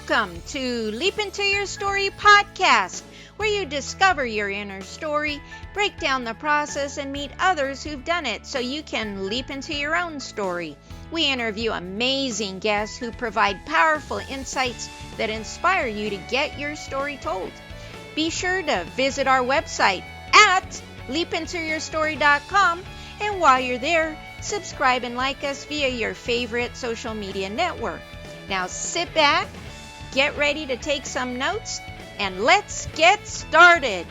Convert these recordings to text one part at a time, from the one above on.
Welcome to Leap Into Your Story podcast, where you discover your inner story, break down the process, and meet others who've done it so you can leap into your own story. We interview amazing guests who provide powerful insights that inspire you to get your story told. Be sure to visit our website at leapintoyourstory.com, and while you're there, subscribe and like us via your favorite social media network. Now sit back, get ready to take some notes, and let's get started.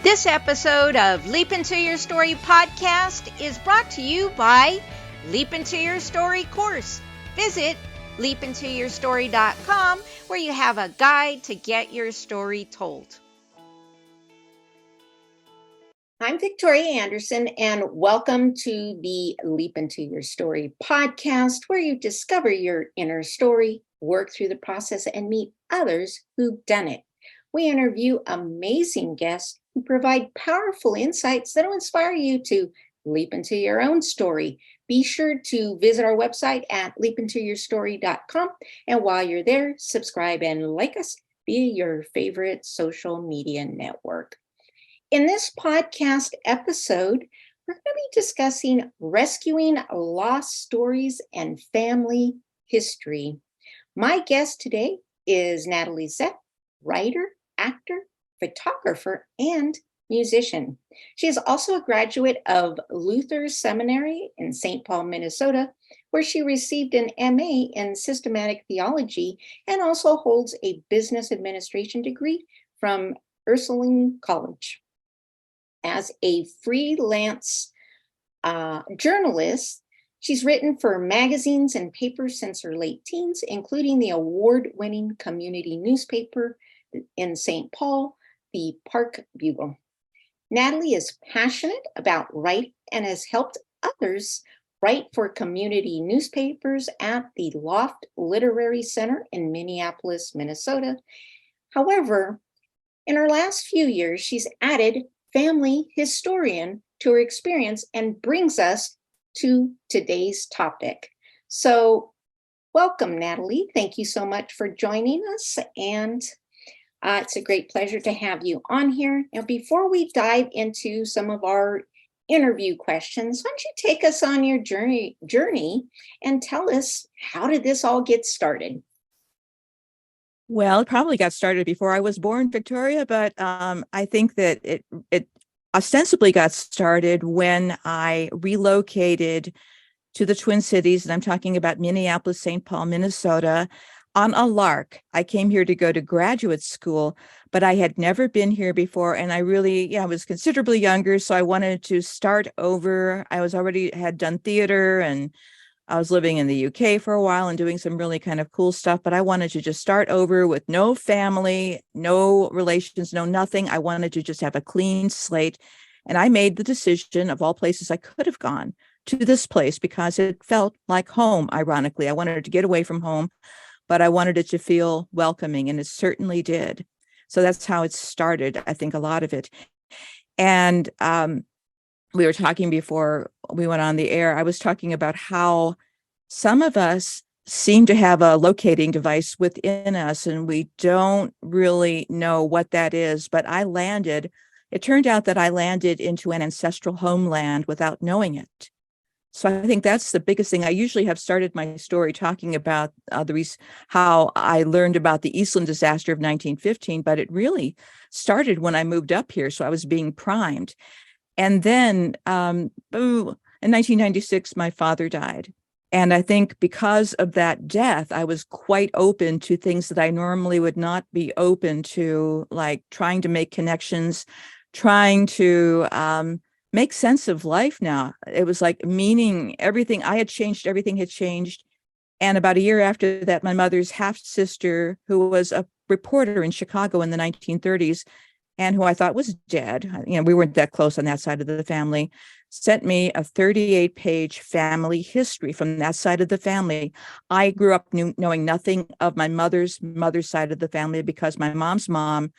This episode of Leap Into Your Story podcast is brought to you by Leap Into Your Story course. Visit leapintoyourstory.com, where you have a guide to get your story told. I'm Victoria Anderson, and welcome to the Leap Into Your Story podcast, where you discover your inner story, work through the process, and meet others who've done it. We interview amazing guests who provide powerful insights that will inspire you to leap into your own story. Be sure to visit our website at leapintoyourstory.com, and while you're there, subscribe and like us via your favorite social media network. In this podcast episode, we're going to be discussing rescuing lost stories and family history. My guest today is Natalie Zett, writer, actor, photographer, and musician. She is also a graduate of Luther Seminary in St. Paul, Minnesota, where she received an MA in systematic theology and also holds a business administration degree from Ursuline College. As a freelance journalist, she's written for magazines and papers since her late teens, including the award-winning community newspaper in St. Paul, the Park Bugle. Natalie is passionate about writing and has helped others write for community newspapers at the Loft Literary Center in Minneapolis, Minnesota. However, in her last few years, she's added family historian to her experience and brings us to today's topic. So welcome, Natalie. Thank you so much for joining us. And it's a great pleasure to have you on here. Now, before we dive into some of our interview questions, why don't you take us on your journey and tell us, how did this all get started? Well, it probably got started before I was born, Victoria, but I think that it ostensibly got started when I relocated to the Twin Cities, and I'm talking about Minneapolis, St. Paul, Minnesota, on a lark. I came here to go to graduate school, but I had never been here before, and I was considerably younger, so I wanted to start over. I had done theater, and I was living in the UK for a while and doing some really kind of cool stuff, but I wanted to just start over with no family, no relations, no nothing. I wanted to just have a clean slate. And I made the decision, of all places I could have gone, to this place because it felt like home, ironically. I wanted to get away from home, but I wanted it to feel welcoming, and it certainly did. So that's how it started, I think, a lot of it. And we were talking before we went on the air. I was talking about how some of us seem to have a locating device within us, and we don't really know what that is. But it turned out that I landed into an ancestral homeland without knowing it. So I think that's the biggest thing. I usually have started my story talking about how I learned about the Eastland disaster of 1915, but it really started when I moved up here. So I was being primed. And then in 1996, my father died. And I think because of that death, I was quite open to things that I normally would not be open to, like trying to make connections, trying to make sense of life now. It was like meaning everything. I had changed, everything had changed. And about a year after that, my mother's half-sister, who was a reporter in Chicago in the 1930s, and who I thought was dead, we weren't that close on that side of the family, sent me a 38-page family history from that side of the family. I grew up knowing nothing of my mother's side of the family because my mom's mom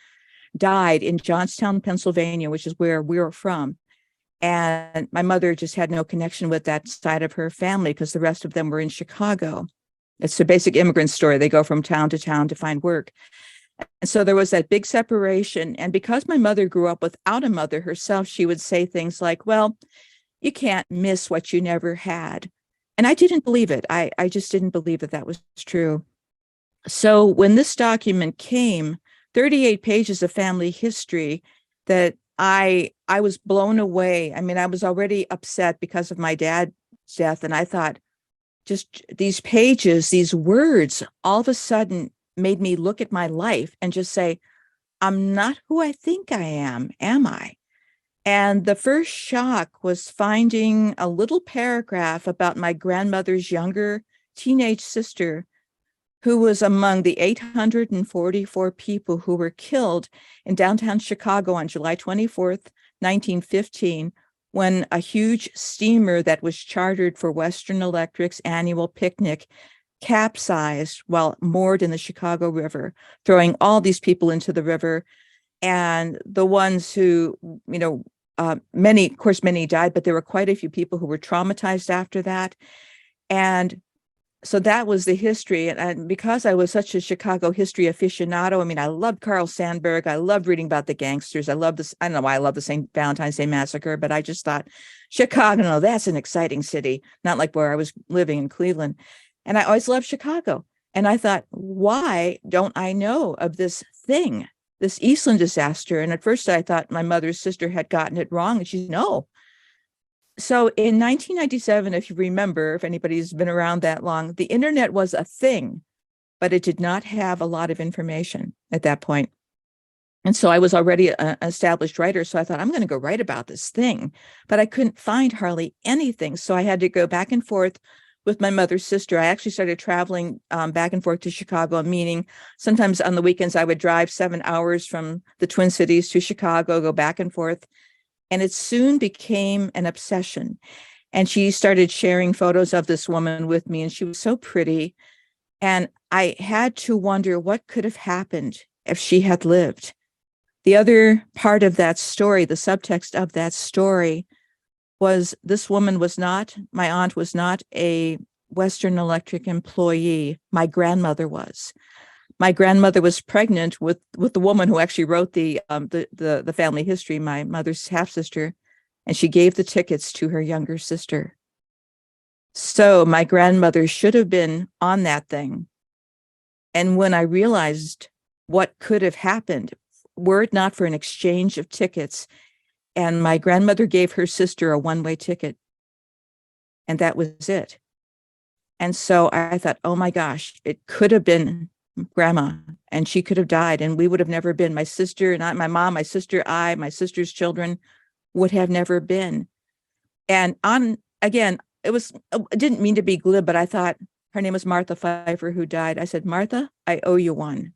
died in Johnstown, Pennsylvania, which is where we were from. And my mother just had no connection with that side of her family because the rest of them were in Chicago. It's a basic immigrant story. They go from town to find work. And so there was that big separation. And because my mother grew up without a mother herself, she would say things like, well, you can't miss what you never had. And I didn't believe it. I just didn't believe that that was true. So when this document came, 38 pages of family history, that I was blown away. I mean, I was already upset because of my dad's death. And I thought, just these pages, these words, all of a sudden made me look at my life and just say, I'm not who I think I am I? And the first shock was finding a little paragraph about my grandmother's younger teenage sister, who was among the 844 people who were killed in downtown Chicago on July 24th, 1915, when a huge steamer that was chartered for Western Electric's annual picnic capsized while moored in the Chicago River, throwing all these people into the river. And the ones who, many died, but there were quite a few people who were traumatized after that. And so that was the history. And because I was such a Chicago history aficionado, I mean, I loved Carl Sandburg. I loved reading about the gangsters. I love this. I don't know why I love the St. Valentine's Day Massacre, but I just thought, Chicago, no, that's an exciting city, not like where I was living in Cleveland. And I always loved Chicago. And I thought, why don't I know of this thing, this Eastland disaster? And at first I thought my mother's sister had gotten it wrong. And she said, no. So in 1997, if you remember, if anybody's been around that long, the internet was a thing, but it did not have a lot of information at that point. And so I was already an established writer. So I thought, I'm going to go write about this thing, but I couldn't find hardly anything. So I had to go back and forth with my mother's sister. I actually started traveling back and forth to Chicago, meaning sometimes on the weekends I would drive 7 hours from the Twin Cities to Chicago, go back and forth. And it soon became an obsession. And she started sharing photos of this woman with me, and she was so pretty. And I had to wonder what could have happened if she had lived. The other part of that story, the subtext of that story, was this woman was not, my aunt was not a Western Electric employee. My grandmother was. My grandmother was pregnant with the woman who actually wrote the family history, my mother's half sister, and she gave the tickets to her younger sister. So my grandmother should have been on that thing. And when I realized what could have happened, were it not for an exchange of tickets, and my grandmother gave her sister a one-way ticket, and that was it. And so I thought, oh my gosh, it could have been Grandma, and she could have died, and we would have never been. My sister, not my mom, my sister, my sister's children would have never been. And again, I didn't mean to be glib, but I thought her name was Martha Pfeiffer, who died. I said, Martha, I owe you one.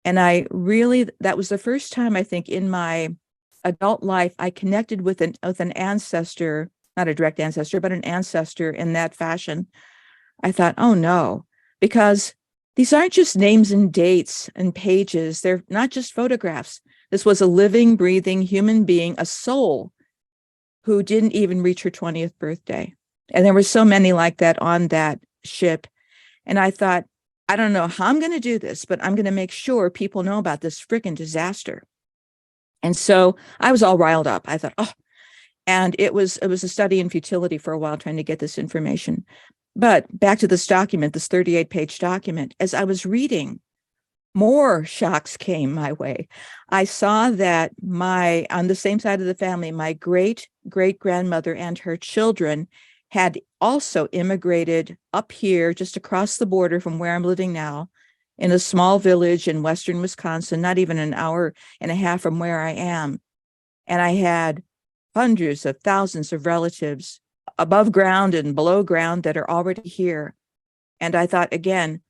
And that was the first time I think in my adult life I connected with an ancestor, not a direct ancestor, but an ancestor in that fashion. I thought, oh no, because these aren't just names and dates and pages. They're not just photographs. This was a living, breathing human being, a soul who didn't even reach her 20th birthday. And there were so many like that on that ship. And I thought, I don't know how I'm going to do this, but I'm going to make sure people know about this freaking disaster. And so I was all riled up. I thought, oh, and it was a study in futility for a while trying to get this information. But back to this document, this 38-page document, as I was reading, more shocks came my way. I saw that on the same side of the family, my great-great-grandmother and her children had also immigrated up here, just across the border from where I'm living now, in a small village in western Wisconsin, not even an hour and a half from where I am. And I had hundreds of thousands of relatives above ground and below ground that are already here. And I thought, again,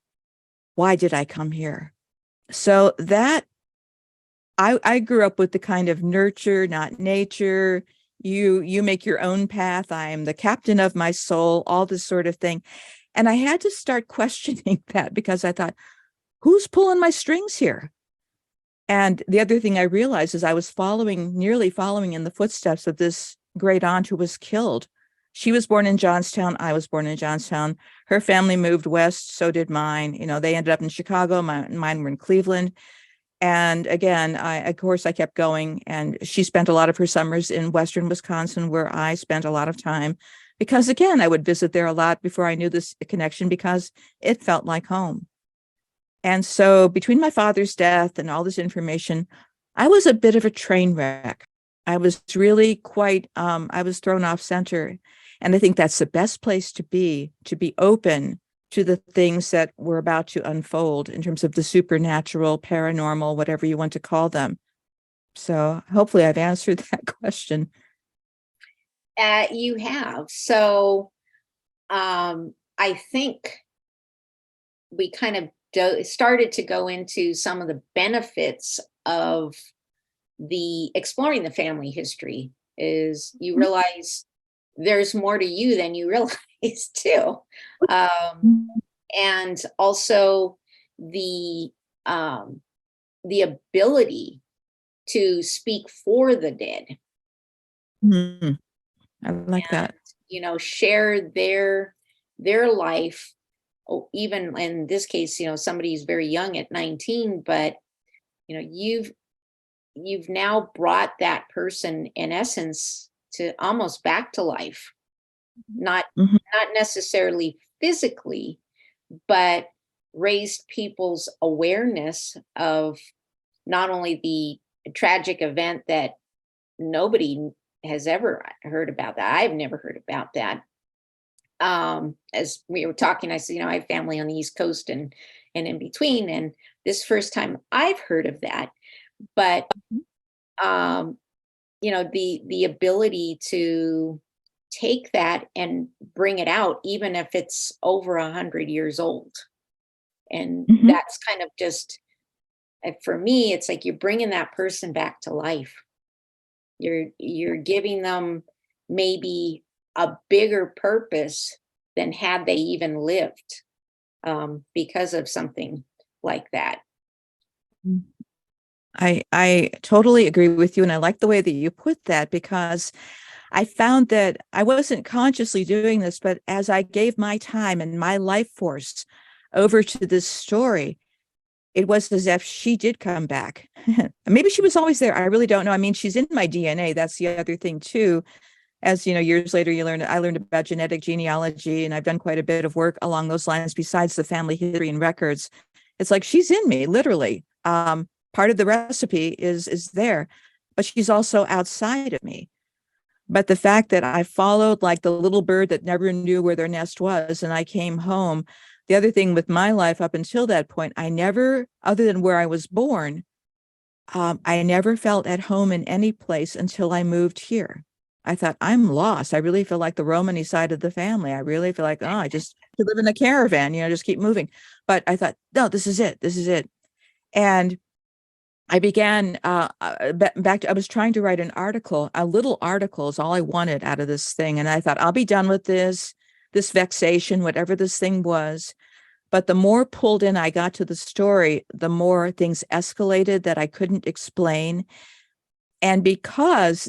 why did I come here? So that I grew up with the kind of nurture, not nature. You make your own path. I am the captain of my soul, all this sort of thing. And I had to start questioning that, because I thought, who's pulling my strings here? And the other thing I realized is I was nearly following in the footsteps of this great aunt who was killed She was born in Johnstown. I was born in Johnstown. Her family moved west. So did mine. They ended up in Chicago. Mine were in Cleveland. And again, of course, I kept going. And she spent a lot of her summers in Western Wisconsin, where I spent a lot of time. Because again, I would visit there a lot before I knew this connection, because it felt like home. And so between my father's death and all this information, I was a bit of a train wreck. I was really I was thrown off center. And I think that's the best place to be open to the things that were about to unfold in terms of the supernatural, paranormal, whatever you want to call them. So hopefully I've answered that question. You have. So I think we kind of started to go into some of the benefits of the exploring the family history. Is you realize there's more to you than you realize too. And also the ability to speak for the dead. Mm-hmm. I like that. Share their life. Even in this case, somebody's very young at 19, but you've now brought that person in essence to almost back to life. Not necessarily physically, but raised people's awareness of not only the tragic event that nobody has ever heard about. That I've never heard about that. As we were talking, I said, I have family on the East Coast and in between, and this first time I've heard of that. But the ability to take that and bring it out, even if it's over 100 years old, and that's kind of just, for me, it's like you're bringing that person back to life. You're giving them maybe a bigger purpose than had they even lived, because of something like that. I totally agree with you. And I like the way that you put that, because I found that I wasn't consciously doing this, but as I gave my time and my life force over to this story, it was as if she did come back. Maybe she was always there. I really don't know. I mean, she's in my DNA. That's the other thing too. As years later, I learned about genetic genealogy, and I've done quite a bit of work along those lines besides the family history and records. It's like she's in me, literally. Part of the recipe is there, but she's also outside of me. But the fact that I followed like the little bird that never knew where their nest was, and I came home. The other thing with my life up until that point, I never, other than where I was born, I never felt at home in any place until I moved here. I thought, I'm lost. I really feel like the Romany side of the family. I really feel like, I just to live in a caravan, just keep moving. But I thought, no, this is it. This is it. And I began I was trying to write an article. A little article is all I wanted out of this thing. And I thought, I'll be done with this vexation, whatever this thing was. But the more pulled in I got to the story, the more things escalated that I couldn't explain. And because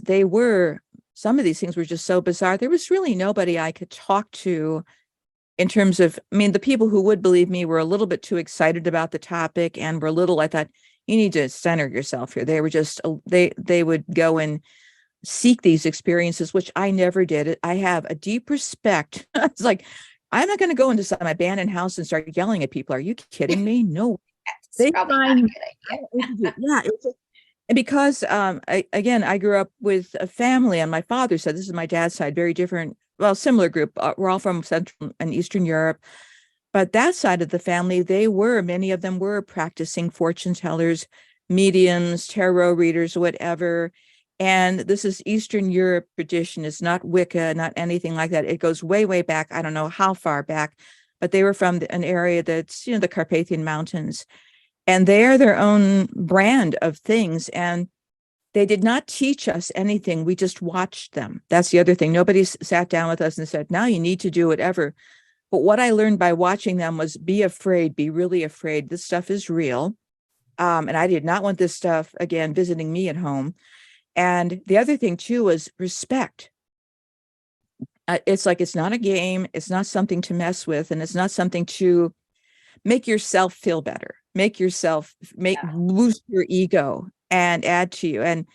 some of these things were just so bizarre, there was really nobody I could talk to in terms of, the people who would believe me were a little bit too excited about the topic and were I thought, you need to center yourself here. They were just, they would go and seek these experiences, which I never did. I have a deep respect. It's like, I'm not going to go into some abandoned house and start yelling at people. Are you kidding me? No. They find, yeah. And because, I grew up with a family on my father's side. This is my dad's side, very different, similar group. We're all from Central and Eastern Europe. But that side of the family, many of them were practicing fortune tellers, mediums, tarot readers, whatever. And this is Eastern Europe tradition. It's not Wicca, not anything like that. It goes way, way back. I don't know how far back, but they were from an area that's, the Carpathian Mountains. And they are their own brand of things. And they did not teach us anything. We just watched them. That's the other thing. Nobody sat down with us and said, now you need to do whatever. But what I learned by watching them was be afraid, be really afraid. This stuff is real. And I did not want this stuff, again, visiting me at home. And the other thing, too, was respect. It's like, it's not a game. It's not something to mess with. And it's not something to make yourself feel better, make Yeah. boost your ego and add to you. And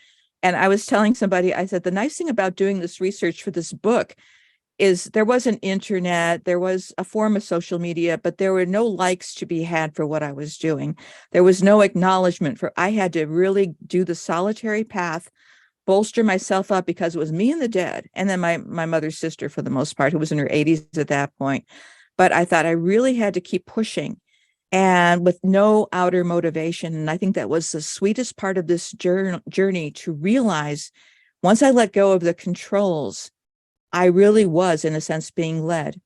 I was telling somebody, I said, the nice thing about doing this research for this book is there was an internet, there was a form of social media, but there were no likes to be had for what I was doing. There was no acknowledgement for, I had to really do the solitary path, bolster myself up, because it was me and the dead. And then my mother's sister, for the most part, who was in her 80s at that point. But I thought I really had to keep pushing, and with no outer motivation. And I think that was the sweetest part of this journey, to realize once I let go of the controls, I really was, in a sense, being led.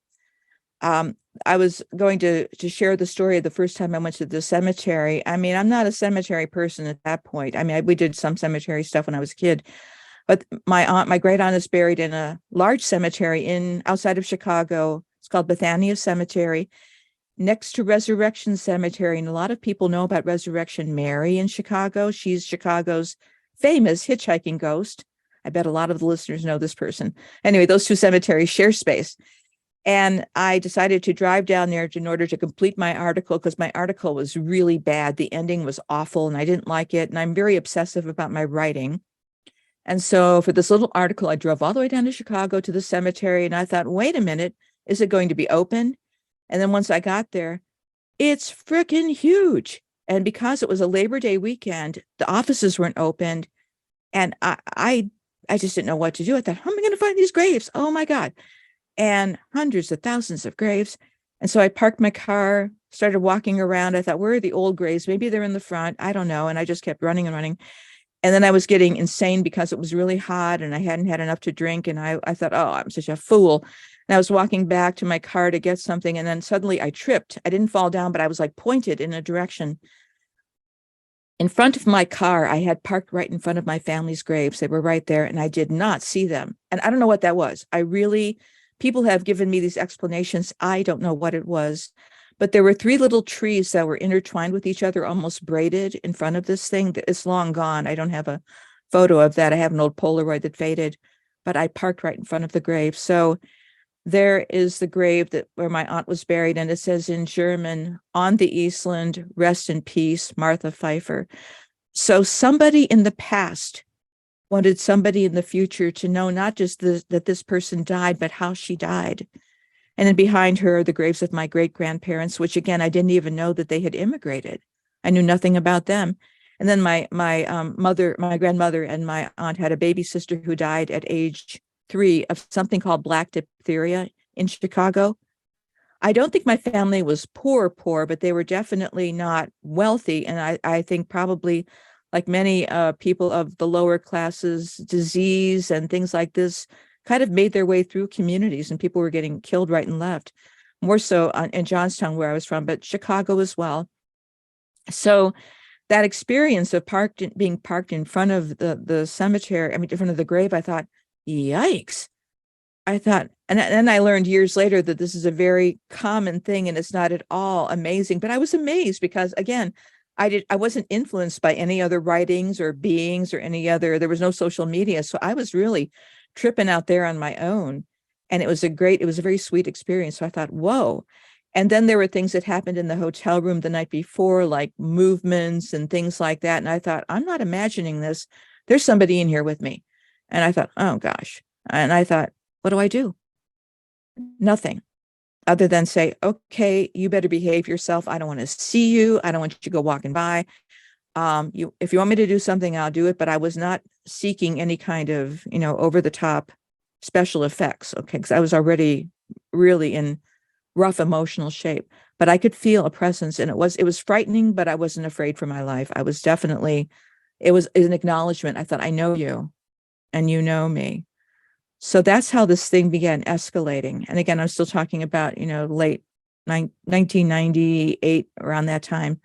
I was going to share the story of the first time I went to the cemetery. I mean, I'm not a cemetery person at that point. I mean, we did some cemetery stuff when I was a kid, but my great aunt is buried in a large cemetery outside of Chicago. It's called Bethania Cemetery, next to Resurrection Cemetery. And a lot of people know about Resurrection Mary in Chicago. She's Chicago's famous hitchhiking ghost. I bet a lot of the listeners know this person. Anyway, those two cemeteries share space. And I decided to drive down there in order to complete my article, because my article was really bad. The ending was awful and I didn't like it. And I'm very obsessive about my writing. And so for this little article, I drove all the way down to Chicago to the cemetery. And I thought, wait a minute, is it going to be open? And then once I got there, it's freaking huge. And because it was a Labor Day weekend, the offices weren't opened. And I just didn't know what to do. I thought, how am I going to find these graves? Oh my God. And hundreds of thousands of graves. And so I parked my car, started walking around. I thought, where are the old graves? Maybe they're in the front. I don't know. And I just kept running and running. And then I was getting insane because it was really hot and I hadn't had enough to drink. And I thought, oh, I'm such a fool. And I was walking back to my car to get something. And then suddenly I tripped. I didn't fall down, but I was like pointed in a direction. In front of my car, I had parked right in front of my family's graves. They were right there and I did not see them. And I don't know what that was. People have given me these explanations. I don't know what it was, but there were three little trees that were intertwined with each other, almost braided in front of this thing. It's long gone. I don't have a photo of that. I have an old Polaroid that faded, but I parked right in front of the grave. So there is the grave where my aunt was buried. And it says in German, on the Eastland, rest in peace, Martha Pfeiffer. So somebody in the past wanted somebody in the future to know not just that this person died, but how she died. And then behind her are the graves of my great-grandparents, which again, I didn't even know that they had immigrated. I knew nothing about them. And then my grandmother and my aunt had a baby sister who died at age 3 of something called black diphtheria in Chicago. I don't think my family was poor, but they were definitely not wealthy. And I think probably, like many people of the lower classes, disease and things like this kind of made their way through communities, and people were getting killed right and left, more so in Johnstown, where I was from, but Chicago as well. So that experience of being parked in front of the cemetery, in front of the grave, I thought, yikes. I thought, and then I learned years later that this is a very common thing and it's not at all amazing, but I was amazed because, again, I wasn't influenced by any other writings or beings or there was no social media. So I was really tripping out there on my own. And it was a very sweet experience. So I thought, whoa. And then there were things that happened in the hotel room the night before, like movements and things like that. And I thought, I'm not imagining this. There's somebody in here with me. And I thought, oh gosh. And I thought, what do I do? Nothing. Other than say, okay, you better behave yourself. I don't want to see you. I don't want you to go walking by. If you want me to do something, I'll do it. But I was not seeking any kind of, over the top special effects. Okay. Because I was already really in rough emotional shape, but I could feel a presence, and it was frightening, but I wasn't afraid for my life. I was definitely, it was an acknowledgement. I thought, I know you and you know me. So that's how this thing began escalating. And again, I'm still talking about, late 1998, around that time.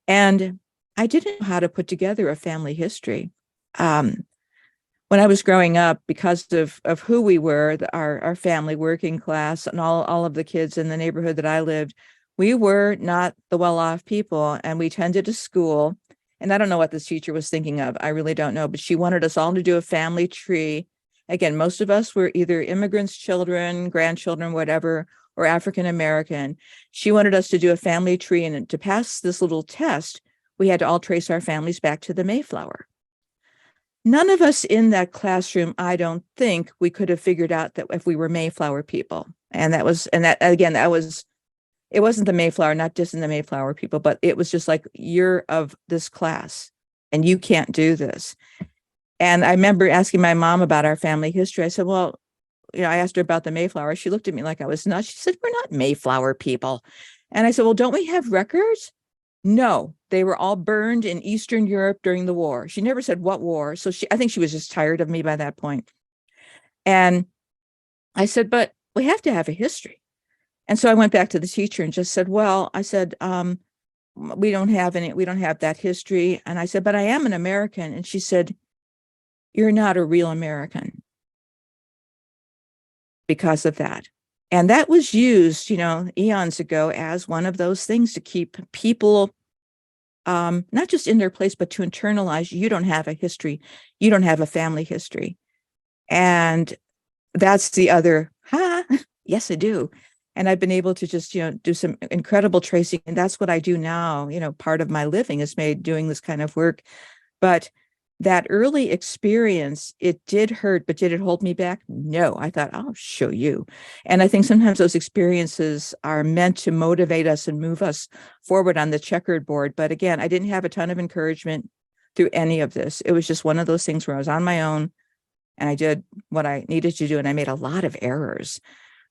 And I didn't know how to put together a family history. When I was growing up, because of who we were, our family, working class, and all of the kids in the neighborhood that I lived, we were not the well-off people. And we tended to school. And I don't know what this teacher was thinking of. I really don't know. But she wanted us all to do a family tree. Again, most of us were either immigrants, children, grandchildren, whatever, or African American. She wanted us to do a family tree, and to pass this little test, we had to all trace our families back to the Mayflower. None of us in that classroom, I don't think, we could have figured out that if we were Mayflower people. And that was, it wasn't the Mayflower, not dissing the Mayflower people, but it was just like, you're of this class and you can't do this. And I remember asking my mom about our family history. I said, well, I asked her about the Mayflower. She looked at me like I was nuts. She said, we're not Mayflower people. And I said, well, don't we have records? No, they were all burned in Eastern Europe during the war. She never said what war. So I think she was just tired of me by that point. And I said, but we have to have a history. And so I went back to the teacher and just said, well, I said, we don't have that history. And I said, but I am an American. And she said, you're not a real American because of that. And that was used, eons ago as one of those things to keep people not just in their place, but to internalize, you don't have a history, you don't have a family history. And that's the other, yes, I do. And I've been able to just, do some incredible tracing. And that's what I do now. Part of my living is made doing this kind of work. But that early experience, it did hurt, but did it hold me back? No, I thought, I'll show you. And I think sometimes those experiences are meant to motivate us and move us forward on the checkered board. But again, I didn't have a ton of encouragement through any of this. It was just one of those things where I was on my own and I did what I needed to do. And I made a lot of errors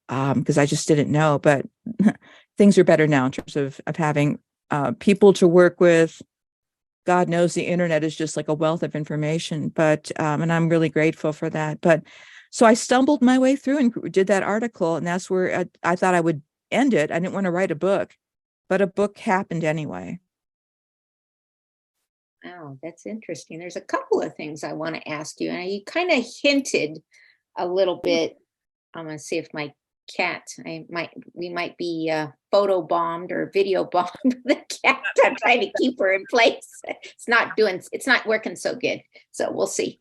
because I just didn't know. But things are better now in terms of having people to work with. God knows the internet is just like a wealth of information, but, and I'm really grateful for that. But so I stumbled my way through and did that article, and that's where I thought I would end it. I didn't want to write a book, but a book happened anyway. Wow, that's interesting. There's a couple of things I want to ask you, and you kind of hinted a little bit. I'm going to see if my cat, we might be photo bombed or video bombed the cat. I'm trying to keep her in place. It's not working so good. So we'll see.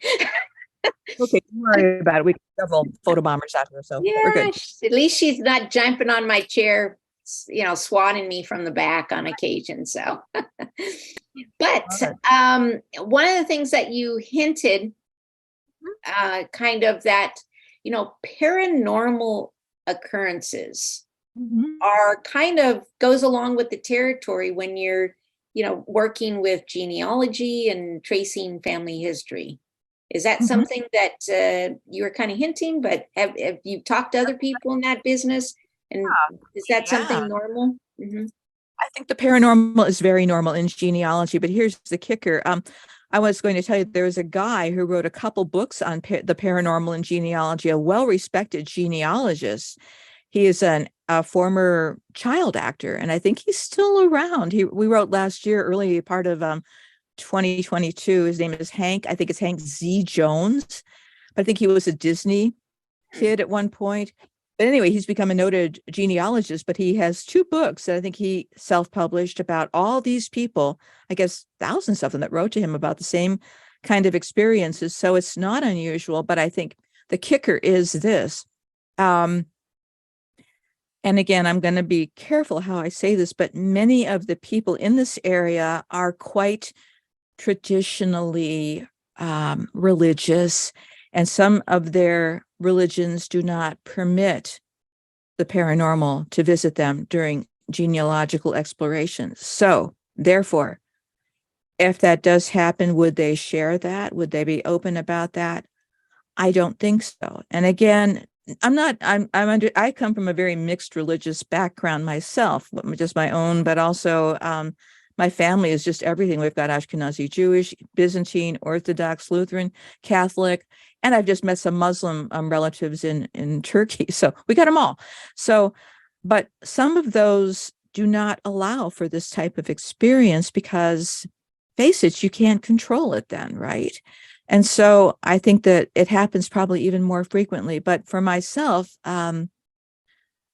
Okay, don't worry about it. We got several photo bombers out here, so we're good. At least she's not jumping on my chair, swatting me from the back on occasion. So, but one of the things that you hinted, kind of that, paranormal occurrences are kind of goes along with the territory when you're, working with genealogy and tracing family history. Is that something that you were kind of hinting, but have you talked to other people in that business? And is that something normal? I think the paranormal is very normal in genealogy, but here's the kicker. I was going to tell you, there was a guy who wrote a couple books on the paranormal and genealogy, a well-respected genealogist. He is a former child actor, and I think he's still around. We wrote last year, early part of 2022. His name is Hank. I think it's Hank Z. Jones. But I think he was a Disney kid at one point. But anyway, he's become a noted genealogist, but he has two books that I think he self-published about all these people, I guess thousands of them, that wrote to him about the same kind of experiences. So it's not unusual, but I think the kicker is this. And again, I'm going to be careful how I say this, but many of the people in this area are quite traditionally religious, and some of their religions do not permit the paranormal to visit them during genealogical explorations. So therefore, if that does happen, would they share that? Would they be open about that? I don't think so. And again, I come from a very mixed religious background myself, just my own, but also my family is just everything. We've got Ashkenazi Jewish, Byzantine, Orthodox, Lutheran, Catholic, and I've just met some Muslim relatives in Turkey. So we got them all. So, but some of those do not allow for this type of experience because, face it, you can't control it then, right? And so I think that it happens probably even more frequently. But for myself,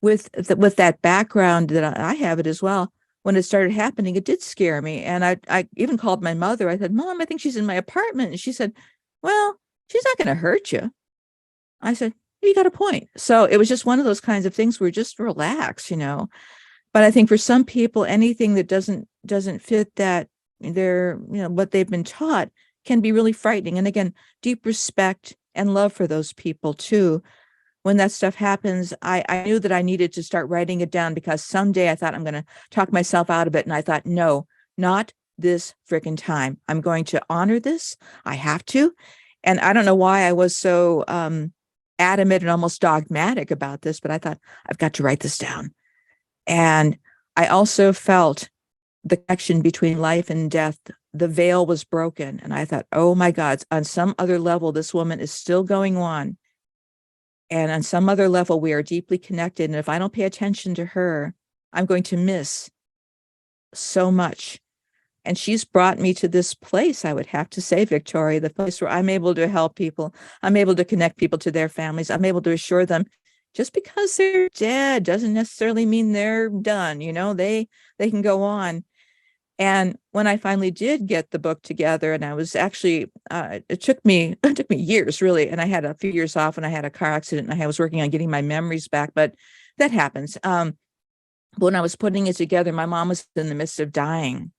with that background that I have it as well, when it started happening, it did scare me. And I even called my mother. I said, Mom, I think she's in my apartment. And she said, well, she's not going to hurt you. I said, you got a point. So it was just one of those kinds of things where just relax, But I think for some people, anything that doesn't fit that what they've been taught can be really frightening. And again, deep respect and love for those people too. When that stuff happens, I knew that I needed to start writing it down, because someday I thought I'm going to talk myself out of it. And I thought, no, not this freaking time. I'm going to honor this. I have to. And I don't know why I was so adamant and almost dogmatic about this, but I thought, I've got to write this down. And I also felt the connection between life and death. The veil was broken. And I thought, oh my God, on some other level, this woman is still going on. And on some other level, we are deeply connected. And if I don't pay attention to her, I'm going to miss so much. And she's brought me to this place, I would have to say, Victoria, the place where I'm able to help people. I'm able to connect people to their families. I'm able to assure them just because they're dead doesn't necessarily mean they're done. They can go on. And when I finally did get the book together, and I was actually, it took me years really. And I had a few years off, and I had a car accident, and I was working on getting my memories back, but that happens. When I was putting it together, my mom was in the midst of dying.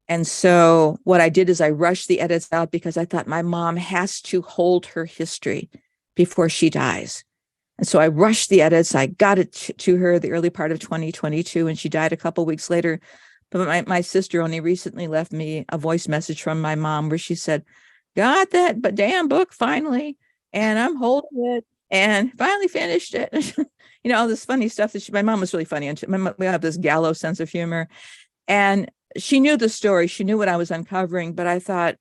And so what I did is I rushed the edits out, because I thought my mom has to hold her history before she dies. And so I rushed the edits. I got it to her the early part of 2022, and she died a couple of weeks later. But my sister only recently left me a voice message from my mom where she said, got that but damn book finally, and I'm holding it and finally finished it. All this funny stuff that my mom was really funny. And we have this gallows sense of humor. And she knew the story. She knew what I was uncovering. But I thought,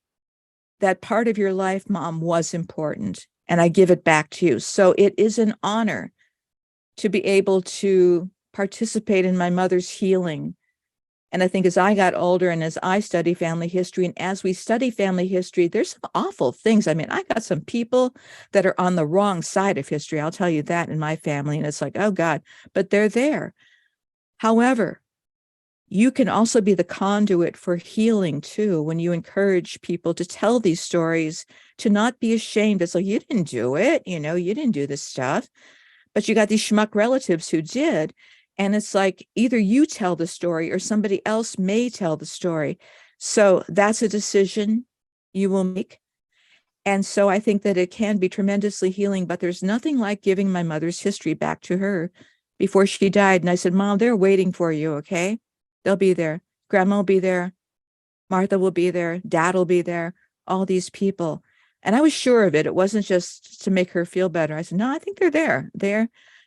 that part of your life, Mom, was important. And I give it back to you. So it is an honor to be able to participate in my mother's healing. And I think as I got older, and as I study family history, and as we study family history, there's some awful things. I mean, I got some people that are on the wrong side of history. I'll tell you that, in my family. And it's like, oh God, but they're there. However, you can also be the conduit for healing too, when you encourage people to tell these stories, to not be ashamed. It's like, you didn't do it, you didn't do this stuff, but you got these schmuck relatives who did. And it's like, either you tell the story or somebody else may tell the story. So that's a decision you will make. And so I think that it can be tremendously healing, but there's nothing like giving my mother's history back to her before she died. And I said, Mom, they're waiting for you, okay? They'll be there. Grandma will be there. Martha will be there. Dad will be there. All these people. And I was sure of it. It wasn't just to make her feel better. I said, no, I think they're there.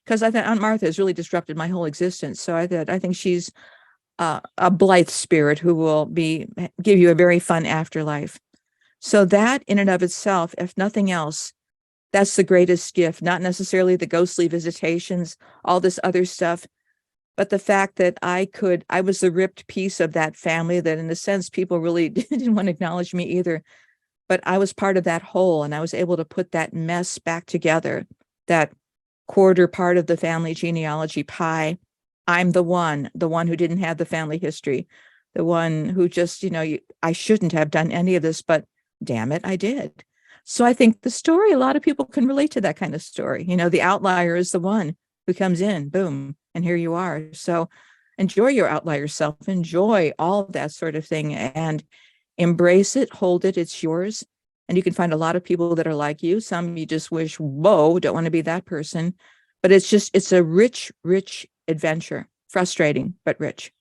Because I thought Aunt Martha has really disrupted my whole existence. So I think she's a blithe spirit who will give you a very fun afterlife. So that in and of itself, if nothing else, that's the greatest gift, not necessarily the ghostly visitations, all this other stuff, but the fact that I was the ripped piece of that family that in a sense, people really didn't want to acknowledge me either. But I was part of that whole, and I was able to put that mess back together, that quarter part of the family genealogy pie. I'm the one who didn't have the family history, the one who just, I shouldn't have done any of this, but damn it, I did. So I think the story, a lot of people can relate to that kind of story. The outlier is the one who comes in, boom, and here you are. So enjoy your outlier self, enjoy all of that sort of thing, and embrace it, hold it, it's yours. And you can find a lot of people that are like you. Some you just wish, whoa, don't want to be that person. But it's a rich, rich adventure. Frustrating, but rich.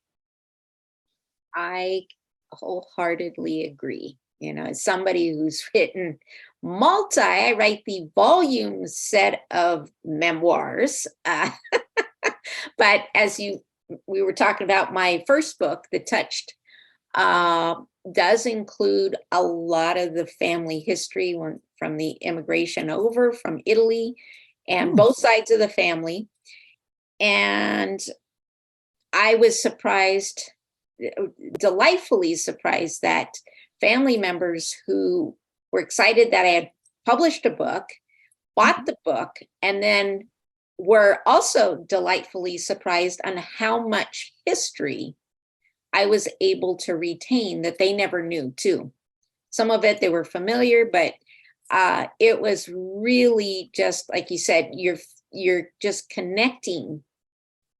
I wholeheartedly agree. As somebody who's written I write the volume set of memoirs. But we were talking about my first book, The Touched, does include a lot of the family history from the immigration over from Italy and both sides of the family. And I was surprised, delightfully surprised, that family members who were excited that I had published a book, bought the book, and then were also delightfully surprised on how much history I was able to retain that they never knew too. Some of it they were familiar, but it was really just like you said, you're just connecting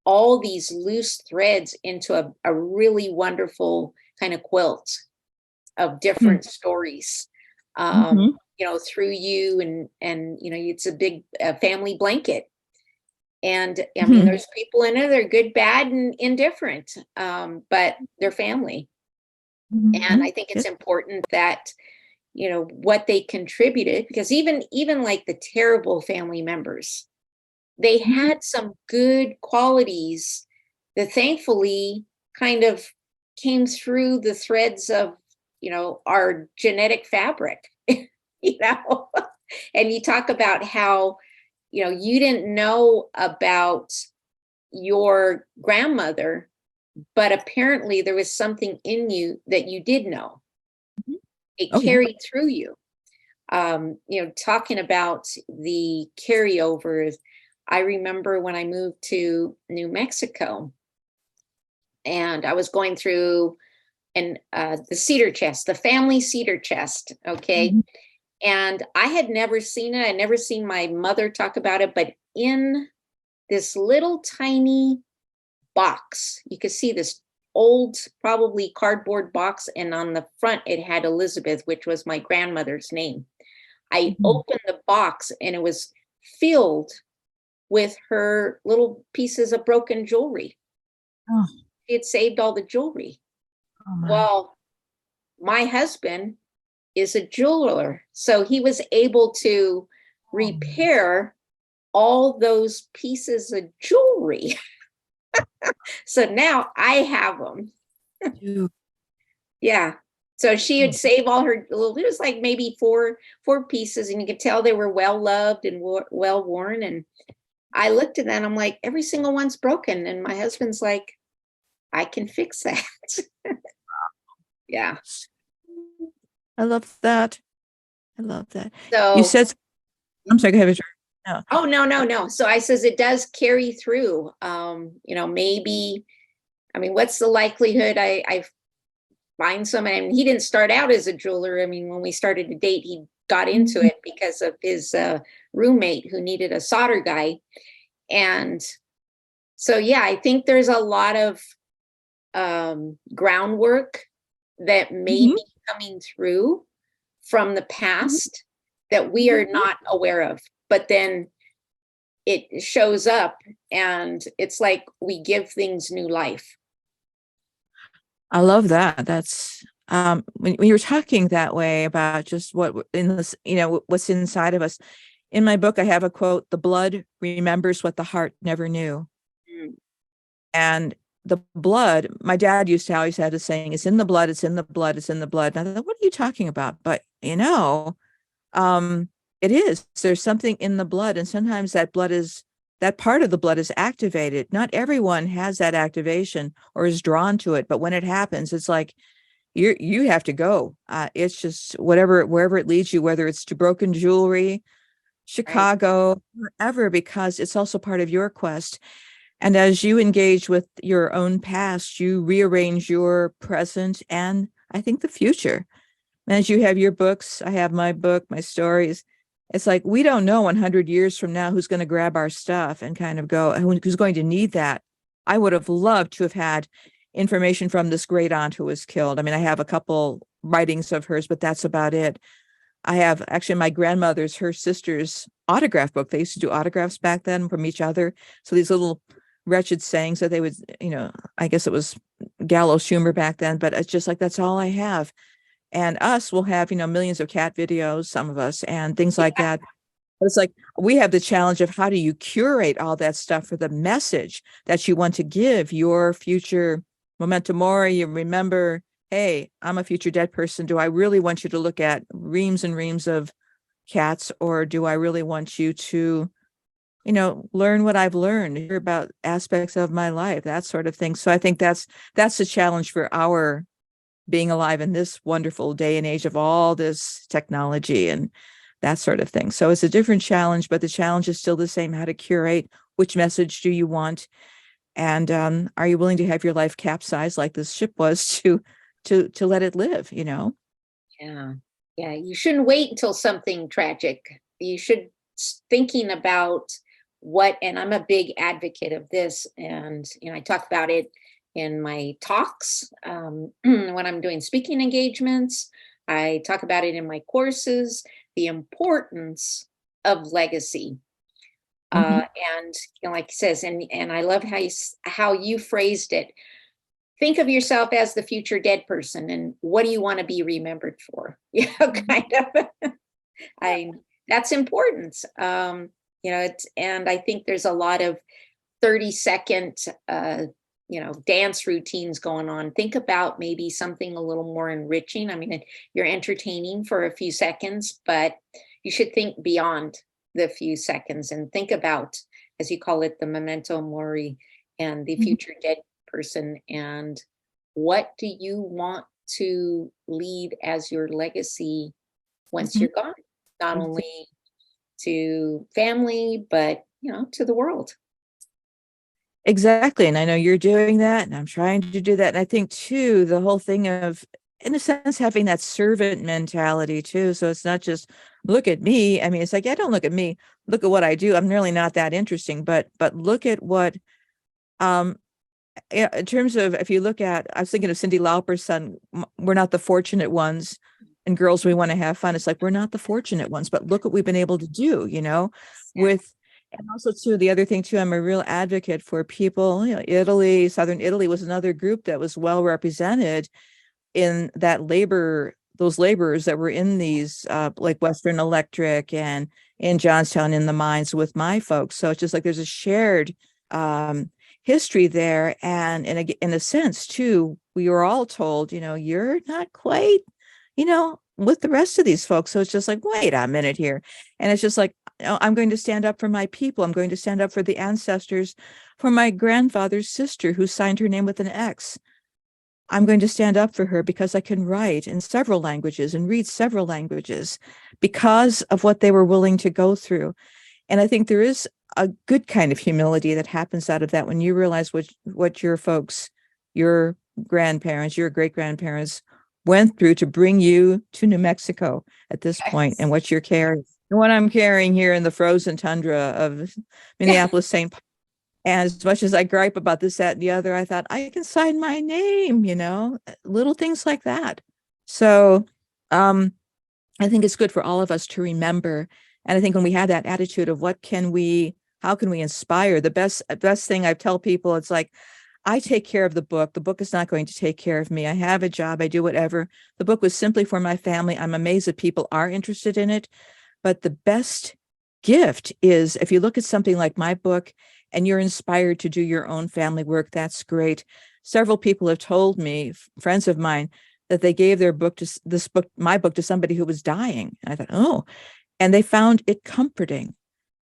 all these loose threads into a really wonderful kind of quilt of different stories. Mhm. Through you, and it's a big family blanket. And I mean, Mhm. there's people in it, they're good, bad, and indifferent, but they're family. And Mhm. I think it's important that what they contributed, because even like the terrible family members, they Mhm. had some good qualities that thankfully kind of came through the threads of our genetic fabric. you know and you talk about how you didn't know about your grandmother, but apparently there was something in you that you did know. Mhm. It Oh, yeah. carried through you. Talking about the carryovers, I remember when I moved to New Mexico and I was going through the cedar chest, the family cedar chest. Okay. Mhm. And I had never seen it. I never seen my mother talk about it, but in this little tiny box, you could see this old, probably cardboard box. And on the front, it had Elizabeth, which was my grandmother's name. I Mhm. opened the box and it was filled with her little pieces of broken jewelry. Oh, She had saved all the jewelry. oh my. Well, my husband is a jeweler, so he was able to Oh, repair all those pieces of jewelry. So now I have them. dude. Yeah. So she would Oh, save all her little, it was like maybe four pieces, and you could tell they were well loved and well worn. And I looked at that and I'm like, every single one's broken. And my husband's like, I can fix that. Yeah. I love that. I love that. You So, said, I'm sorry, go ahead, Victoria. No. oh, no, no, no. So I says it does carry through. Maybe, I mean, what's the likelihood I find someone? I mean, he didn't start out as a jeweler. I mean, when we started to date, he got into Mhm. it because of his roommate who needed a solder guy. And so, yeah, I think there's a lot of groundwork that may Mhm. be coming through from the Mhm. past that we are Mhm. not aware of. But then it shows up and it's like we give things new life. I love that. That's when you're talking that way about just what in this, what's inside of us. In my book, I have a quote: "The blood remembers what the heart never knew." Mm, And the blood, my dad used to always have a saying, "It's in the blood, it's in the blood, it's in the blood." And I thought, what are you talking about? But um, it is. There's something in the blood, and sometimes that part of the blood is activated. Not everyone has that activation or is drawn to it, but when it happens, it's like you have to go. It's just wherever it leads you, whether it's to broken jewelry, right. Chicago, wherever, because it's also part of your quest. And as you engage with your own past, you rearrange your present and I think the future. As you have your books, I have my book, my stories. It's like we don't know 100 years from now who's going to grab our stuff and kind of go, who's going to need that. I would have loved to have had information from this great aunt who was killed. I mean, I have a couple writings of hers, but that's about it. I have actually my grandmother's, her sister's autograph book. They used to do autographs back then from each other. So these little wretched sayings that they would, I guess it was gallows humor back then, but it's just like, that's all I have. And us will have, millions of cat videos, some of us, and things like that. But it's like we have the challenge of how do you curate all that stuff for the message that you want to give your future memento mori. You remember, hey, I'm a future dead person. Do I really want you to look at reams and reams of cats, or do I really want you to, learn what I've learned, hear about aspects of my life, that sort of thing. So I think that's the challenge for our being alive in this wonderful day and age of all this technology and that sort of thing. So it's a different challenge, but the challenge is still the same: how to curate, which message do you want, and are you willing to have your life capsize like this ship was to let it live? Yeah. Yeah, you shouldn't wait until something tragic. You should thinking about what, and I'm a big advocate of this, and I talk about it in my talks when I'm doing speaking engagements. I talk about it in my courses, the importance of legacy. Mhm. And like it says, and I love how you phrased it. Think of yourself as the future dead person, and what do you want to be remembered for? Kind of. I That's important. It's, and I think there's a lot of 30-second dance routines going on. Think about maybe something a little more enriching. I mean, you're entertaining for a few seconds, but you should think beyond the few seconds and think about, as you call it, the memento mori and the Mhm. future dead person, and what do you want to leave as your legacy once Mhm. you're gone, not Exa only to family, but to the world. Exactly, and I know you're doing that, and I'm trying to do that, and I think too, the whole thing of, in a sense, having that servant mentality too, so it's not just, "Look at me." I mean, it's like, "Yeah, don't look at me. Look at what I do. I'm really not that interesting," but look at what, um yeah, in terms of, if you look at, I was thinking of Cyndi Lauper's son, "We're not the fortunate ones, and girls, we want to have fun." It's like, we're not the fortunate ones, but look what we've been able to do, Exactly. with, and also too, the other thing too, I'm a real advocate for people, Italy, Southern Italy was another group that was well represented in that labor, those laborers that were in these, like Western Electric and in Johnstown in the mines with my folks. So it's just like there's a shared, history there. And in a sense, too, we were all told, you're not quite, with the rest of these folks. So it's just like, wait a minute here. And it's just like, I'm going to stand up for my people. I'm going to stand up for the ancestors, for my grandfather's sister who signed her name with an X. I'm going to stand up for her because I can write in several languages and read several languages because of what they were willing to go through. And I think there is a good kind of humility that happens out of that when you realize what your folks, your grandparents, your great grandparents went through to bring you to New Mexico at this point, and what you're carrying, and what I'm carrying here in the frozen tundra of Minneapolis, St. Paul. And as much as I gripe about this, that, and the other, I thought I can sign my name, little things like that. So, um, I think it's good for all of us to remember. And I think when we have that attitude of how can we inspire, the best thing I tell people, it's like, I take care of the book. The book is not going to take care of me. I have a job. I do whatever. The book was simply for my family. I'm amazed that people are interested in it. But the best gift is if you look at something like my book and you're inspired to do your own family work, that's great. Several people have told me, friends of mine, that they gave their book to my book, to somebody who was dying. And I thought, oh, and they found it comforting.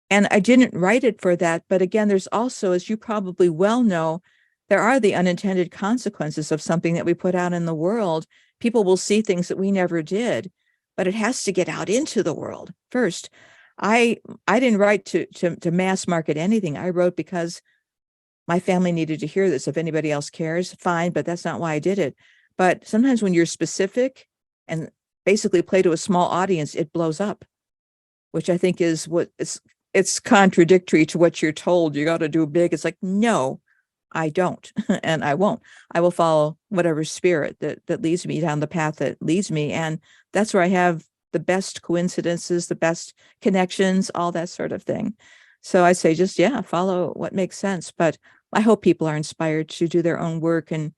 And I didn't write it for that. But again, there's also, as you probably well know, there are the unintended consequences of something that we put out in the world. People will see things that we never did, but it has to get out into the world first. I I didn't write to mass market anything. I wrote because my family needed to hear this. If anybody else cares, fine, but that's not why I did it. But sometimes when you're specific and basically play to a small audience, it blows up, which I think is it's contradictory to what you're told. You got to do big. It's like, no, I don't, and I won't. I will follow whatever spirit that leads me down the path that leads me. And that's where I have the best coincidences, the best connections, all that sort of thing. So I say, just, yeah, follow what makes sense. But I hope people are inspired to do their own work and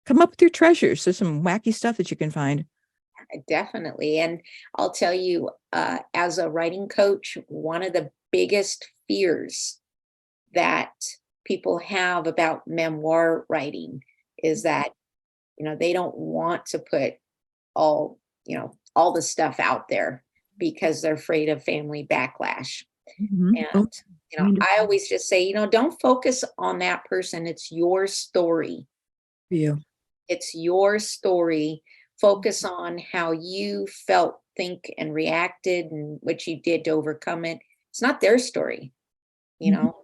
come up with your treasures. There's some wacky stuff that you can find. Definitely. And I'll tell you, as a writing coach, one of the biggest fears that people have about memoir writing is that, they don't want to put all the stuff out there because they're afraid of family backlash. Mhm. And, Oh, I wonderful always just say, don't focus on that person. It's your story. for you. It's your story. Focus on how you felt, think, and reacted and what you did to overcome it. It's not their story, you Mhm. know.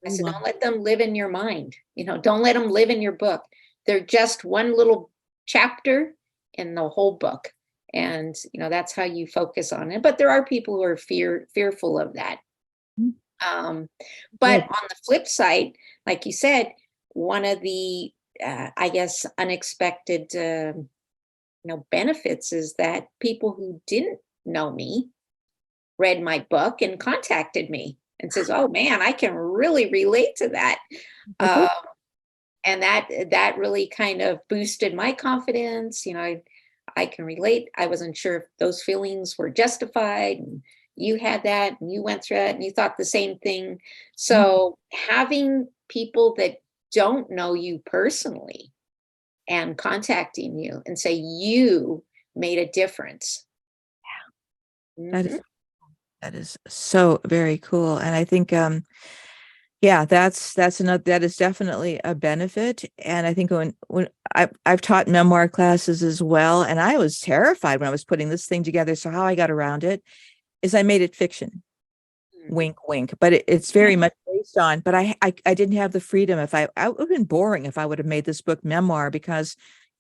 I Very said, well. don't let them live in your mind. Don't let them live in your book. They're just one little chapter in the whole book. And, that's how you focus on it. But there are people who are fearful of that. Mm. Um, Yeah. but on the flip side, like you said, one of the, I guess, unexpected, benefits is that people who didn't know me read my book and contacted me and says, "Oh man, I can really relate to that." Okay. Um, and that really kind of boosted my confidence. I can relate. I wasn't sure if those feelings were justified, and you had that, and you went through it, and you thought the same thing. Mm. So having people that don't know you personally and contacting you and say you made a difference. That Mhm. is that is so very cool. And I think yeah, that's another that is definitely a benefit. And I think when I've taught memoir classes as well, and I was terrified when I was putting this thing together. So how I got around it is I made it fiction. Mm. Wink, wink. But it's very much based on. But I didn't have the freedom. If I would have been boring if I would have made this book memoir because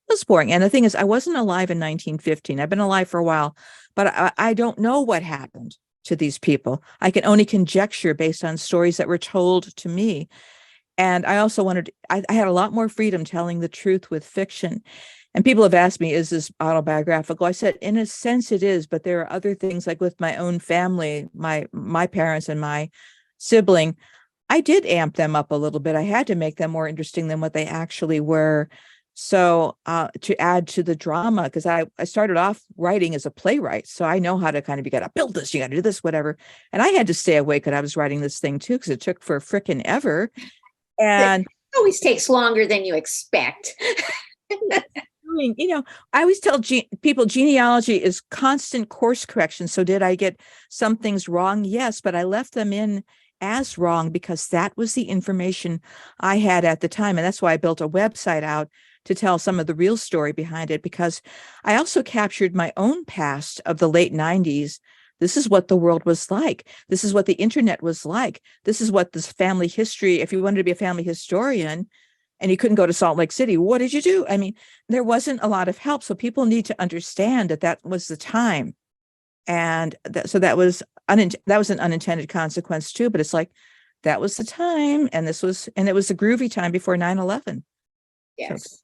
it was boring. And the thing is, I wasn't alive in 1915. I've been alive for a while, but I don't know what happened to these people. I can only conjecture based on stories that were told to me. And I also I had a lot more freedom telling the truth with fiction. And people have asked me, is this autobiographical? I said, in a sense it is, but there are other things like with my own family, my parents and my sibling, I did amp them up a little bit. I had to make them more interesting than what they actually were. So to add to the drama, because I started off writing as a playwright. So I know how to kind of, you got to build this, you got to do this, whatever. And I had to stay awake when I was writing this thing too, because it took for frickin' ever. It And always takes longer than you expect. I always tell people genealogy is constant course correction. So did I get some things wrong? Yes, but I left them in as wrong because that was the information I had at the time. And that's why I built a website out to tell some of the real story behind it, because I also captured my own past of the late 90s. This is what the world was like. This is what the internet was like. This is what this family history, if you wanted to be a family historian, and you couldn't go to Salt Lake City, what did you do? I mean, there wasn't a lot of help. So people need to understand that that was the time. And so that was an unintended consequence too, but it's like, that was the time. And it was a groovy time before 9/11. So, Yes.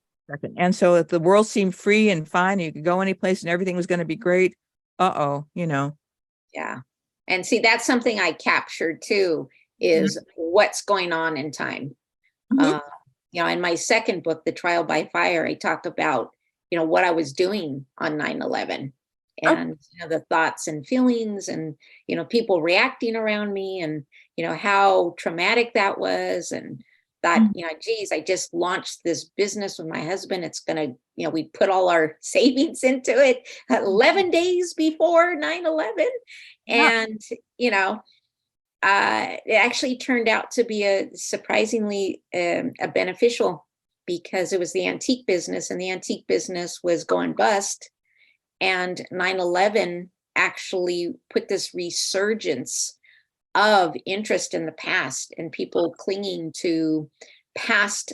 and so if the world seemed free and fine, you could go any place and everything was going to be great. Uh-oh, Yeah. And see, that's something I captured too, is what's going on in time. Mhm. Uh, in my second book, The Trial by Fire, I talk about, what I was doing on 9/11, Oh, and, the thoughts and feelings, and, people reacting around me, and, how traumatic that was. And thought, mhm. geez, I just launched this business with my husband. It's going to, we put all our savings into it 11 days before 9/11. Yeah. And, you know, it actually turned out to be a surprisingly a beneficial, because it was the antique business, and the antique business was going bust. And 9/11 actually put this resurgence of interest in the past, and people clinging to past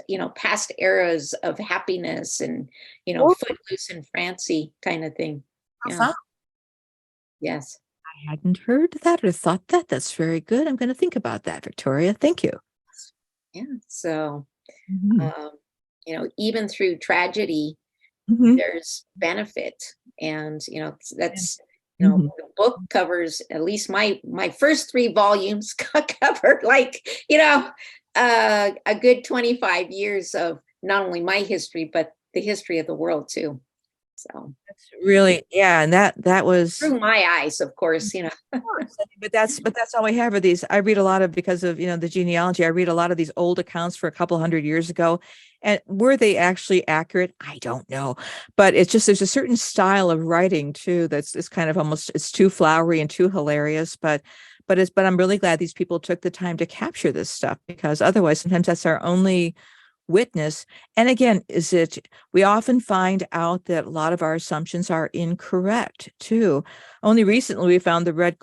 eras of happiness, and, Oh, footloose and fancy kind of thing. Yeah. profound. Yes. I hadn't heard that or thought that. That's very good. I'm going to think about that, Victoria. Thank you. Yeah. So, Mhm. um, even through tragedy, Mhm. there's benefit. And Yeah. that's Mhm. the book covers, at least my first three volumes covered, like, a good 25 years of not only my history, but the history of the world too. So That's really, yeah, and that was, through my eyes, of course. of course. I mean, but that's all I have are these. I read a lot of, because of, the genealogy. I read a lot of these old accounts for a couple hundred years ago. And were they actually accurate? I don't know. But it's just there's a certain style of writing too that's it's kind of almost, it's too flowery and too hilarious. But I'm really glad these people took the time to capture this stuff, because otherwise sometimes that's our only witness. And again, we often find out that a lot of our assumptions are incorrect too. Only recently we found the Red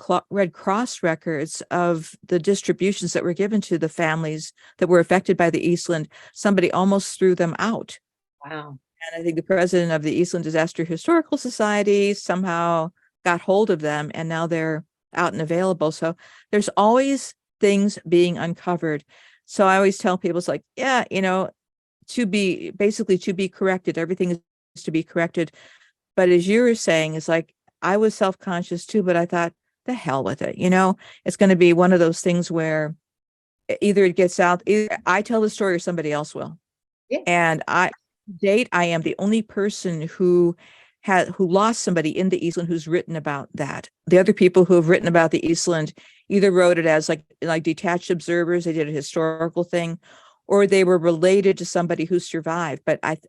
Cross records of the distributions that were given to the families that were affected by the Eastland. Somebody almost threw them out. Wow. And I think the president of the Eastland Disaster Historical Society somehow got hold of them, and now they're out and available. So there's always things being uncovered. So I always tell people, it's like, yeah, to be corrected. Everything is to be corrected. But as you were saying, it's like I was self-conscious too, but I thought, the hell with it. It's going to be one of those things where either it gets out, either I tell the story or somebody else will. Yeah. And to date, I am the only person who lost somebody in the Eastland who's written about that. The other people who have written about the Eastland either wrote it as like detached observers, they did a historical thing, or they were related to somebody who survived,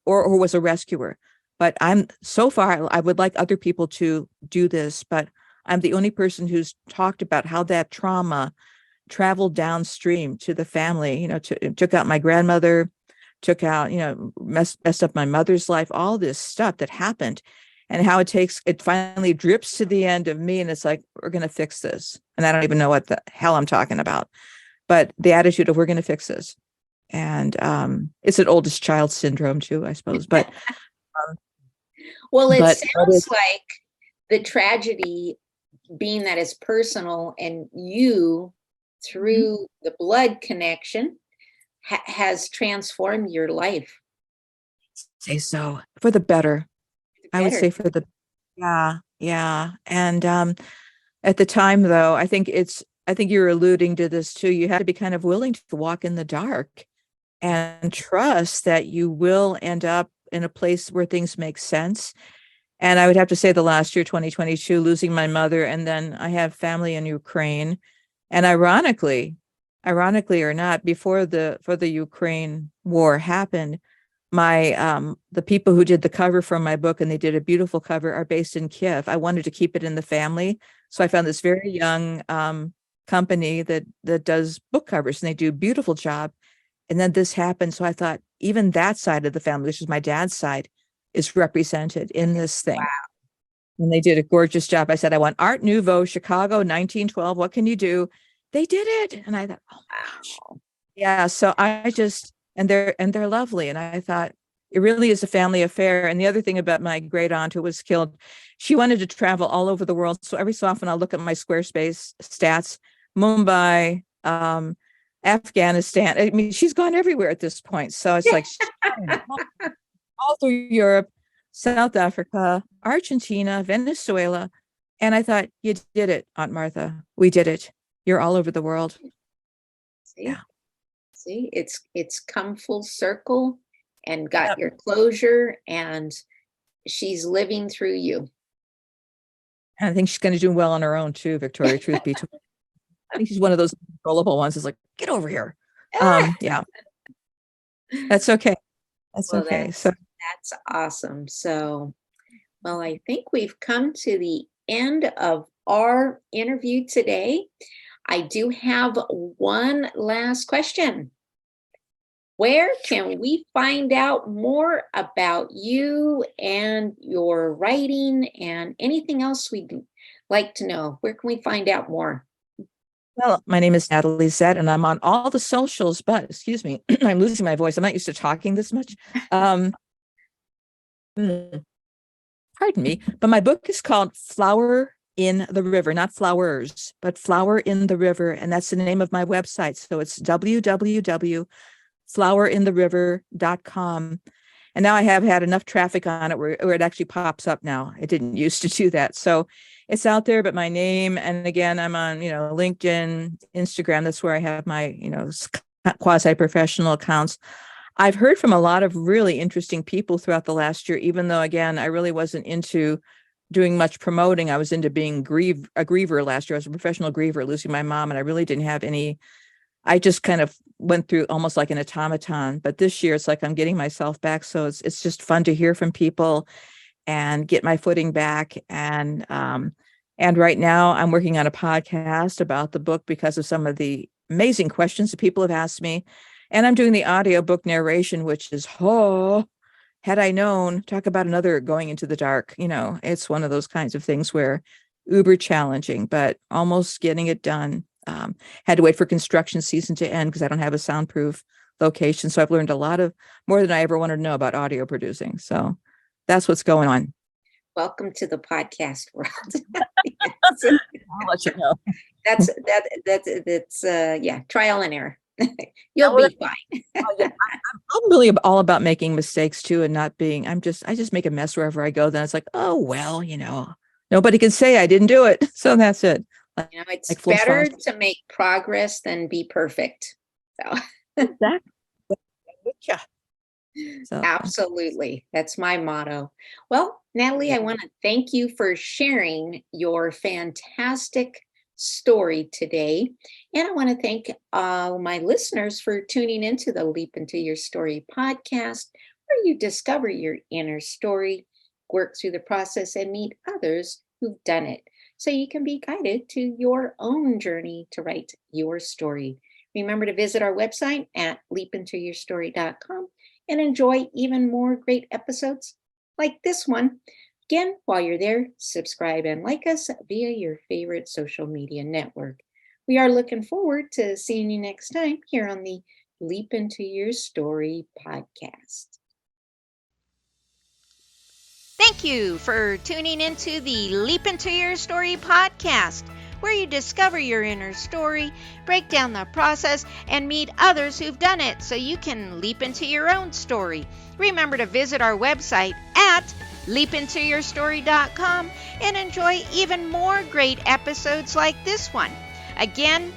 or was a rescuer. But so far, I would like other people to do this, but I'm the only person who's talked about how that trauma traveled downstream to the family. It took out my grandmother, took out, messed up my mother's life, all this stuff that happened, and how it finally drips to the end of me. And it's like, we're going to fix this. And I don't even know what the hell I'm talking about, but the attitude of we're going to fix this. And it's an oldest child syndrome too, I suppose. But well, it sounds like the tragedy, being that it's personal, and you, through the blood connection, has transformed your life. Say so, for the better. I would say for the, yeah. And at the time, though, I think you're alluding to this too. You have to be kind of willing to walk in the dark and trust that you will end up in a place where things make sense. And I would have to say the last year, 2022, losing my mother, and then I have family in Ukraine. And ironically or not, before the Ukraine war happened, the people who did the cover for my book, and they did a beautiful cover, are based in Kiev. I wanted to keep it in the family. So I found this very young company that does book covers, and they do a beautiful job. And then this happened. So I thought, even that side of the family, which is my dad's side, is represented in this thing. Wow. And they did a gorgeous job. I said, I want Art Nouveau, Chicago, 1912. What can you do? They did it. And I thought, oh my gosh. Yeah. So and they're lovely. And I thought, it really is a family affair. And the other thing about my great aunt who was killed, she wanted to travel all over the world. So every so often I'll look at my Squarespace stats, Mumbai, Afghanistan. I mean, she's gone everywhere at this point. So it's like all through Europe, South Africa, Argentina, Venezuela. And I thought, you did it, Aunt Martha. We did it. You're all over the world. See, it's come full circle and got your closure, and she's living through you. And I think she's going to do well on her own too, Victoria, truth be told. I think she's one of those controllable ones. Is like, get over here. Yeah. That's okay. That's okay. That's awesome. So, well, I think we've come to the end of our interview today. I do have one last question. Where can we find out more about you and your writing and anything else we'd like to know? Where can we find out more? Well, my name is Natalie Zett, and I'm on all the socials, but excuse me, I'm losing my voice. I'm not used to talking this much. Pardon me, but my book is called Flower in the River, not flowers, but Flower in the River. And that's the name of my website. So it's www.flowerintheriver.com. And now I have had enough traffic on it where it actually pops up now. It didn't used to do that. So it's out there, but my name, and again, I'm on, LinkedIn, Instagram. That's where I have my, quasi-professional accounts. I've heard from a lot of really interesting people throughout the last year, even though, again, I really wasn't into doing much promoting. I was into being a griever last year. I was a professional griever, losing my mom, and I really didn't have I just kind of went through almost like an automaton. But this year, it's like I'm getting myself back. So it's just fun to hear from people and get my footing back. And right now I'm working on a podcast about the book because of some of the amazing questions that people have asked me. And I'm doing the audiobook narration, which is, had I known, talk about another going into the dark. It's one of those kinds of things where uber challenging, but almost getting it done. Had to wait for construction season to end because I don't have a soundproof location. So I've learned a lot of more than I ever wanted to know about audio producing. So that's what's going on. Welcome to the podcast world. I'll let you know. That's trial and error. You'll be fine. I'm really all about making mistakes too, and not being. I just make a mess wherever I go. Then it's like, oh well, nobody can say I didn't do it, so that's it. It's better to make progress than be perfect. So exactly. Yeah. So. Absolutely. That's my motto. Well, Natalie, I want to thank you for sharing your fantastic story today. And I want to thank all my listeners for tuning into the Leap Into Your Story podcast, where you discover your inner story, work through the process, and meet others who've done it, so you can be guided to your own journey to write your story. Remember to visit our website at leapintoyourstory.com and enjoy even more great episodes like this one. Again, while you're there, subscribe and like us via your favorite social media network. We are looking forward to seeing you next time here on the Leap Into Your Story podcast. Thank you for tuning into the Leap Into Your Story podcast, where you discover your inner story, break down the process, and meet others who've done it so you can leap into your own story. Remember to visit our website at leapintoyourstory.com and enjoy even more great episodes like this one. Again,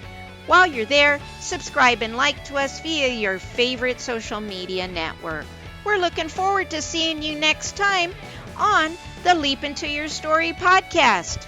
while you're there, subscribe and like to us via your favorite social media network. We're looking forward to seeing you next time on the Leap Into Your Story podcast.